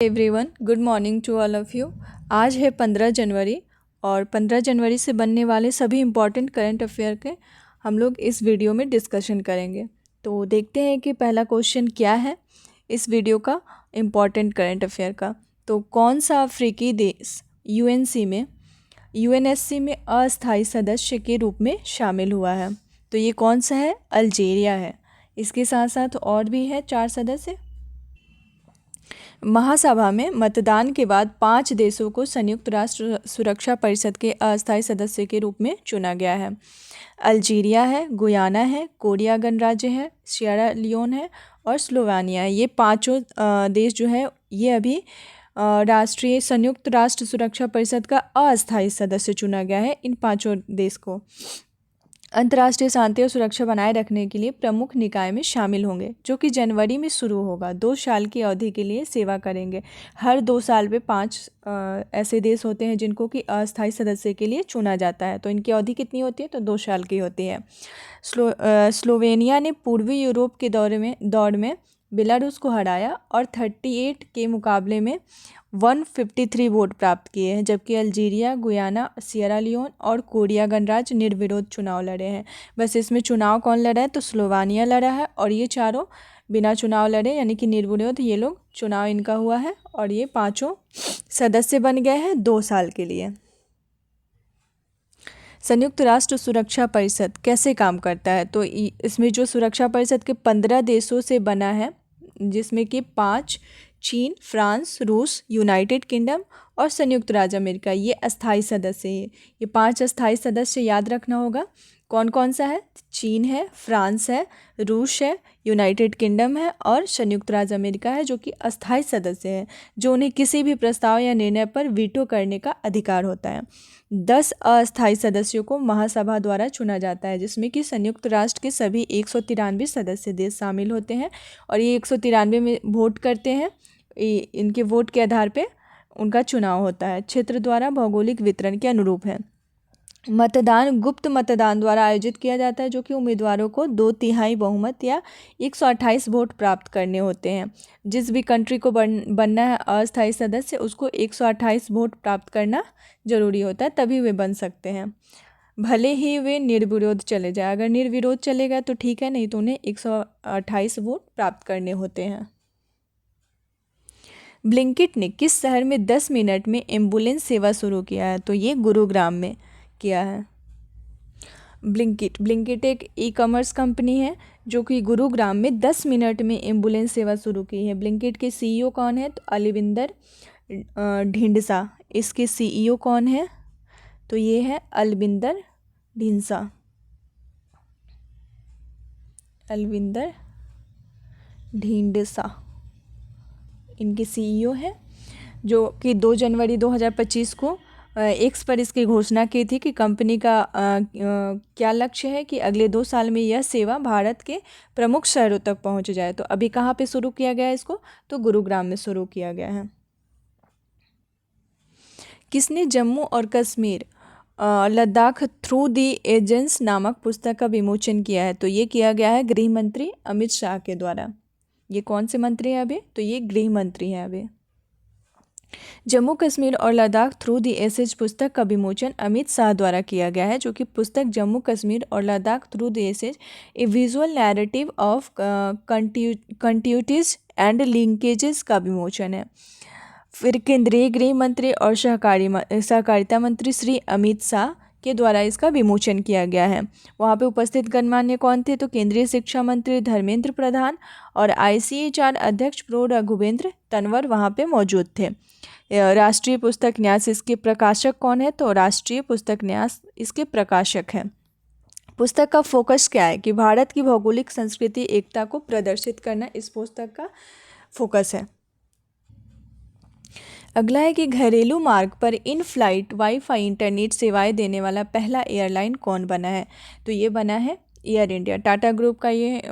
Everyone, good morning to all of you. आज है 15 जनवरी और 15 जनवरी से बनने वाले सभी इम्पॉर्टेंट करंट अफेयर के हम लोग इस वीडियो में डिस्कशन करेंगे। तो देखते हैं कि पहला क्वेश्चन क्या है इस वीडियो का इम्पॉर्टेंट करंट अफेयर का। तो कौन सा अफ्रीकी देश यूएनएससी में अस्थायी सदस्य के रूप में शामिल हुआ है? तो ये कौन सा है? अल्जीरिया है। इसके साथ साथ और भी है 4 सदस्य। महासभा में मतदान के बाद 5 देशों को संयुक्त राष्ट्र सुरक्षा परिषद के अस्थायी सदस्य के रूप में चुना गया है। अल्जीरिया है, गुयाना है, कोरिया गणराज्य है, सियरा लियोन है और स्लोवेनिया है। ये पांचों देश जो है ये अभी राष्ट्रीय संयुक्त राष्ट्र सुरक्षा परिषद का अस्थायी सदस्य चुना गया है। इन पांचों देश को अंतर्राष्ट्रीय शांति और सुरक्षा बनाए रखने के लिए प्रमुख निकाय में शामिल होंगे, जो कि जनवरी में शुरू होगा। 2 साल की अवधि के लिए सेवा करेंगे। हर 2 साल पे 5 ऐसे देश होते हैं जिनको कि अस्थायी सदस्य के लिए चुना जाता है। तो इनकी अवधि कितनी होती है? तो 2 साल की होती है। स्लोवेनिया ने पूर्वी यूरोप के दौड़ में बेलारूस को हराया और 38 के मुकाबले में 153 वोट प्राप्त किए हैं, जबकि अल्जीरिया, गुयाना, सियरा लियोन और कोरिया गणराज्य निर्विरोध चुनाव लड़े हैं। बस इसमें चुनाव कौन लड़ा है? तो स्लोवेनिया लड़ा है और ये चारों बिना चुनाव लड़े यानी कि निर्विरोध ये लोग चुनाव इनका हुआ है और ये पांचों सदस्य बन गए हैं 2 साल के लिए। संयुक्त राष्ट्र सुरक्षा परिषद कैसे काम करता है? तो इसमें जो सुरक्षा परिषद के 15 देशों से बना है, जिसमें कि 5 चीन, फ्रांस, रूस, यूनाइटेड किंगडम और संयुक्त राज्य अमेरिका ये अस्थायी सदस्य है। ये 5 अस्थायी सदस्य याद रखना होगा। कौन कौन सा है? चीन है, फ्रांस है, रूस है, यूनाइटेड किंगडम है और संयुक्त राज्य अमेरिका है, जो कि अस्थायी सदस्य है, जो उन्हें किसी भी प्रस्ताव या निर्णय पर वीटो करने का अधिकार होता है। 10 अस्थायी सदस्यों को महासभा द्वारा चुना जाता है, जिसमें कि संयुक्त राष्ट्र के सभी 193 सदस्य देश शामिल होते हैं और ये 193 में वोट करते हैं। इनके वोट के आधार पे उनका चुनाव होता है। क्षेत्र द्वारा भौगोलिक वितरण के अनुरूप है। मतदान गुप्त मतदान द्वारा आयोजित किया जाता है, जो कि उम्मीदवारों को 2/3 बहुमत या 128 वोट प्राप्त करने होते हैं। जिस भी कंट्री को बनना है अस्थायी सदस्य, उसको 128 वोट प्राप्त करना जरूरी होता है, तभी वे बन सकते हैं। भले ही वे निर्विरोध चले जाए, अगर निर्विरोध चलेगा तो ठीक है, नहीं तो उन्हें 128 वोट प्राप्त करने होते हैं। ब्लिंकिट ने किस शहर में 10 मिनट में एम्बुलेंस सेवा शुरू किया है? तो ये गुरुग्राम में किया है। ब्लिंकिट एक ई-कॉमर्स कंपनी है जो कि गुरुग्राम में 10 मिनट में एम्बुलेंस सेवा शुरू की है। ब्लिंकिट के सीईओ कौन है? तो अलविंदर ढींडसा। इसके सीईओ कौन है? तो ये है अलविंदर ढींडसा। अलविंदर ढींडसा इनके सीईओ है, जो कि 2 जनवरी 2025 को एक्स पर इसकी घोषणा की थी कि कंपनी का क्या लक्ष्य है कि अगले 2 साल में यह सेवा भारत के प्रमुख शहरों तक पहुंच जाए। तो अभी कहाँ पे शुरू किया गया है इसको? तो गुरुग्राम में शुरू किया गया है। किसने जम्मू और कश्मीर लद्दाख थ्रू दी एजेंस नामक पुस्तक का विमोचन किया है? तो ये किया गया है गृह मंत्री अमित शाह के द्वारा। ये कौन से मंत्री हैं अभी? तो ये गृह मंत्री हैं अभी। जम्मू कश्मीर और लद्दाख थ्रू दी एसेज पुस्तक का विमोचन अमित शाह द्वारा किया गया है, जो कि पुस्तक जम्मू कश्मीर और Ladakh through the ages a visual narrative of continuities and linkages का विमोचन है। फिर केंद्रीय गृह मंत्री और सहकारिता मंत्री श्री अमित शाह के द्वारा इसका विमोचन किया गया है। वहाँ पे उपस्थित गणमान्य कौन थे? तो केंद्रीय शिक्षा मंत्री धर्मेंद्र प्रधान और ICHR अध्यक्ष प्रो रघुवेंद्र तंवर वहाँ पे मौजूद थे। राष्ट्रीय पुस्तक न्यास इसके प्रकाशक कौन है? तो राष्ट्रीय पुस्तक न्यास इसके प्रकाशक हैं। पुस्तक का फोकस क्या है? कि भारत की भौगोलिक संस्कृति एकता को प्रदर्शित करना इस पुस्तक का फोकस है। अगला है कि घरेलू मार्ग पर इन फ्लाइट वाईफाई इंटरनेट सेवाएं देने वाला पहला एयरलाइन कौन बना है? तो ये बना है एयर इंडिया। टाटा ग्रुप का ये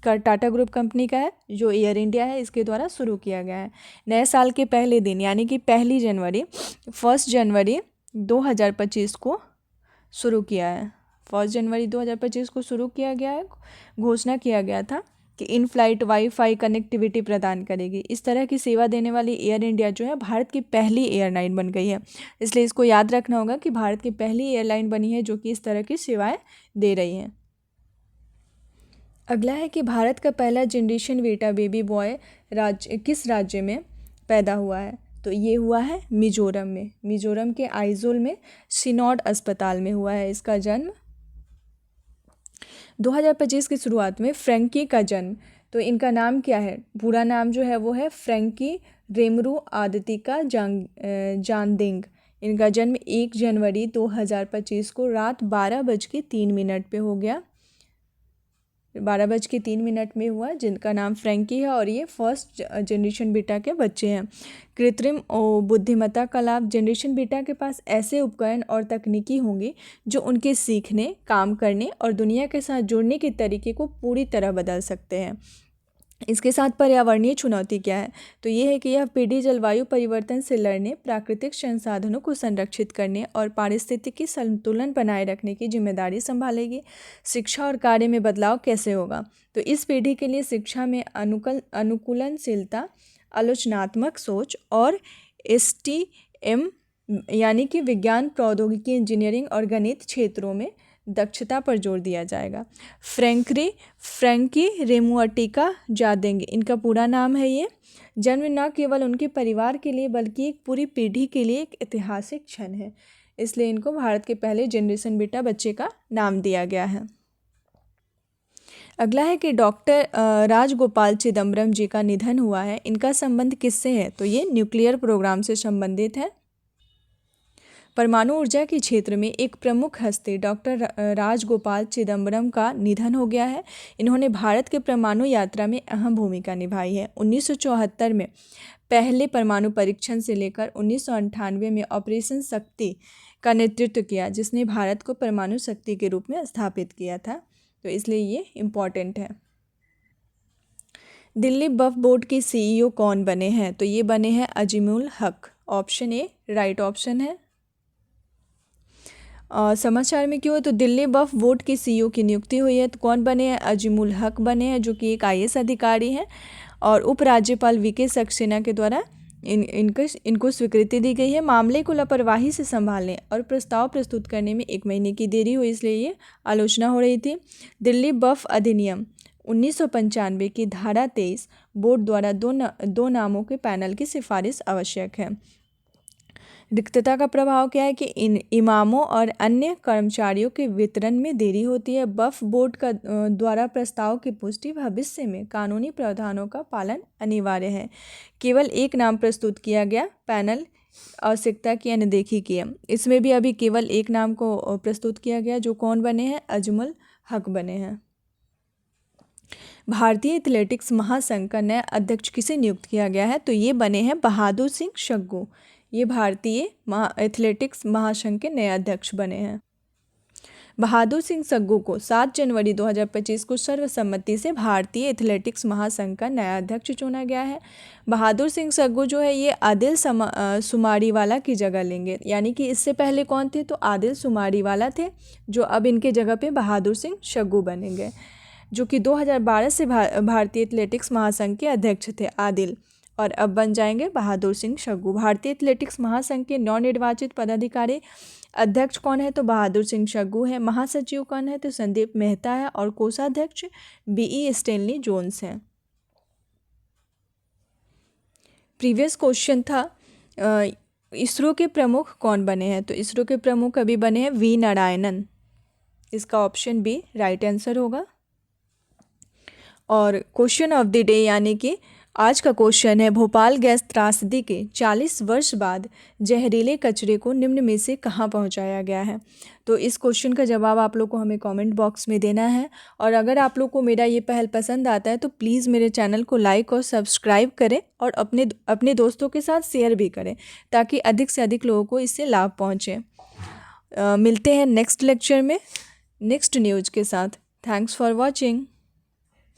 टाटा ग्रुप कंपनी का है, जो एयर इंडिया है इसके द्वारा शुरू किया गया है। नए साल के पहले दिन यानी कि 1 जनवरी 2025 को शुरू किया है। 1 जनवरी 2025 को शुरू किया गया है, घोषणा किया गया था कि इन फ्लाइट वाईफाई कनेक्टिविटी प्रदान करेगी। इस तरह की सेवा देने वाली एयर इंडिया जो है भारत की पहली एयरलाइन बन गई है। इसलिए इसको याद रखना होगा कि भारत की पहली एयरलाइन बनी है जो कि इस तरह की सेवाएं दे रही हैं। अगला है कि भारत का पहला जनरेशन बेटा बेबी बॉय किस राज्य में पैदा हुआ है? तो ये हुआ है मिजोरम में। मिजोरम के आइजोल में सिनोड अस्पताल में हुआ है इसका जन्म। 2025 की शुरुआत में फ्रैंकी का जन्म। तो इनका नाम क्या है? पूरा नाम जो है वो है फ्रैंकी रेमरू आदितिका जानदिंग। इनका जन्म 1 जनवरी 2025 को रात 12:03 पे हो गया। 12:03 में हुआ, जिनका नाम फ्रैंकी है और ये फर्स्ट जनरेशन बीटा के बच्चे हैं। कृत्रिम बुद्धिमत्ता का लाभ। जनरेशन बीटा के पास ऐसे उपकरण और तकनीकी होंगे जो उनके सीखने, काम करने और दुनिया के साथ जुड़ने के तरीके को पूरी तरह बदल सकते हैं। इसके साथ पर्यावरणीय चुनौती क्या है? तो ये है कि यह पीढ़ी जलवायु परिवर्तन से लड़ने, प्राकृतिक संसाधनों को संरक्षित करने और पारिस्थितिकी संतुलन बनाए रखने की जिम्मेदारी संभालेगी। शिक्षा और कार्य में बदलाव कैसे होगा? तो इस पीढ़ी के लिए शिक्षा में अनुकूलनशीलता, आलोचनात्मक सोच और STEM यानी कि विज्ञान, प्रौद्योगिकी, इंजीनियरिंग और गणित क्षेत्रों में दक्षता पर जोर दिया जाएगा। फ्रैंकी रेमुआटिका जादेंग, इनका पूरा नाम है ये। जन्म न केवल उनके परिवार के लिए बल्कि एक पूरी पीढ़ी के लिए एक ऐतिहासिक क्षण है, इसलिए इनको भारत के पहले जनरेशन बेटा बच्चे का नाम दिया गया है। अगला है कि डॉक्टर राजगोपाल चिदम्बरम जी का निधन हुआ है। इनका संबंध किससे है? तो ये न्यूक्लियर प्रोग्राम से संबंधित है। परमाणु ऊर्जा के क्षेत्र में एक प्रमुख हस्ती डॉक्टर राजगोपाल चिदम्बरम का निधन हो गया है। इन्होंने भारत के परमाणु यात्रा में अहम भूमिका निभाई है। 1974 में पहले परमाणु परीक्षण से लेकर 1998 में ऑपरेशन शक्ति का नेतृत्व किया, जिसने भारत को परमाणु शक्ति के रूप में स्थापित किया था। तो इसलिए ये इम्पॉर्टेंट है। दिल्ली वक्फ बोर्ड के CEO कौन बने हैं? तो ये बने हैं अजीमुल हक। ऑप्शन ए राइट ऑप्शन है। समाचार में क्यों है? तो दिल्ली वक्फ बोर्ड के CEO की नियुक्ति हुई है। तो कौन बने हैं? अजीमुल हक बने हैं, जो कि एक IAS अधिकारी हैं और उपराज्यपाल VK सक्सेना के द्वारा इनको स्वीकृति दी गई है। मामले को लापरवाही से संभालने और प्रस्ताव प्रस्तुत करने में 1 महीने की देरी हुई, इसलिए ये आलोचना हो रही थी। दिल्ली वक्फ अधिनियम 1995 की धारा 23 बोर्ड द्वारा दो नामों के पैनल की सिफारिश आवश्यक है। रिक्तता का प्रभाव क्या है? कि इन इमामों और अन्य कर्मचारियों के वितरण में देरी होती है। वक्फ बोर्ड का द्वारा प्रस्ताव की पुष्टि भविष्य में कानूनी प्रावधानों का पालन अनिवार्य है। केवल एक नाम प्रस्तुत किया गया, पैनल आवश्यकता की अनदेखी की है। इसमें भी अभी केवल एक नाम को प्रस्तुत किया गया, जो कौन बने हैं? अजमल हक बने हैं। भारतीय एथलेटिक्स महासंघ का नया अध्यक्ष किसे नियुक्त किया गया है? तो ये बने हैं बहादुर सिंह सग्गू। ये भारतीय एथलेटिक्स महासंघ के नए अध्यक्ष बने हैं। बहादुर सिंह सग्गू को 7 जनवरी 2025 को सर्वसम्मति से भारतीय एथलेटिक्स महासंघ का नया अध्यक्ष चुना गया है। बहादुर सिंह सग्गू जो है ये आदिल सुमारीवाला की जगह लेंगे, यानी कि इससे पहले कौन थे? तो आदिल सुमारीवाला थे, जो अब इनके जगह पे बहादुर सिंह सग्गू बनेंगे, जो कि 2012 से भारतीय एथलेटिक्स महासंघ के अध्यक्ष थे आदिल, और अब बन जाएंगे बहादुर सिंह सग्गू। भारतीय एथलेटिक्स महासंघ के नवनिर्वाचित पदाधिकारी अध्यक्ष कौन है? तो बहादुर सिंह सग्गू है। महासचिव कौन है? तो संदीप मेहता है और कोषाध्यक्ष BE स्टैनली जोन्स हैं। प्रीवियस क्वेश्चन था इसरो के प्रमुख कौन बने हैं? तो इसरो के प्रमुख अभी बने हैं V नारायणन। इसका ऑप्शन B राइट आंसर होगा। और क्वेश्चन ऑफ द डे यानी कि आज का क्वेश्चन है, भोपाल गैस त्रासदी के 40 वर्ष बाद जहरीले कचरे को निम्न में से कहाँ पहुँचाया गया है? तो इस क्वेश्चन का जवाब आप लोग को हमें कमेंट बॉक्स में देना है। और अगर आप लोग को मेरा ये पहल पसंद आता है तो प्लीज़ मेरे चैनल को लाइक और सब्सक्राइब करें और अपने दोस्तों के साथ शेयर भी करें, ताकि अधिक से अधिक लोगों को इससे लाभ पहुँचे। मिलते हैं नेक्स्ट लेक्चर में नेक्स्ट न्यूज़ के साथ। Thanks for watching.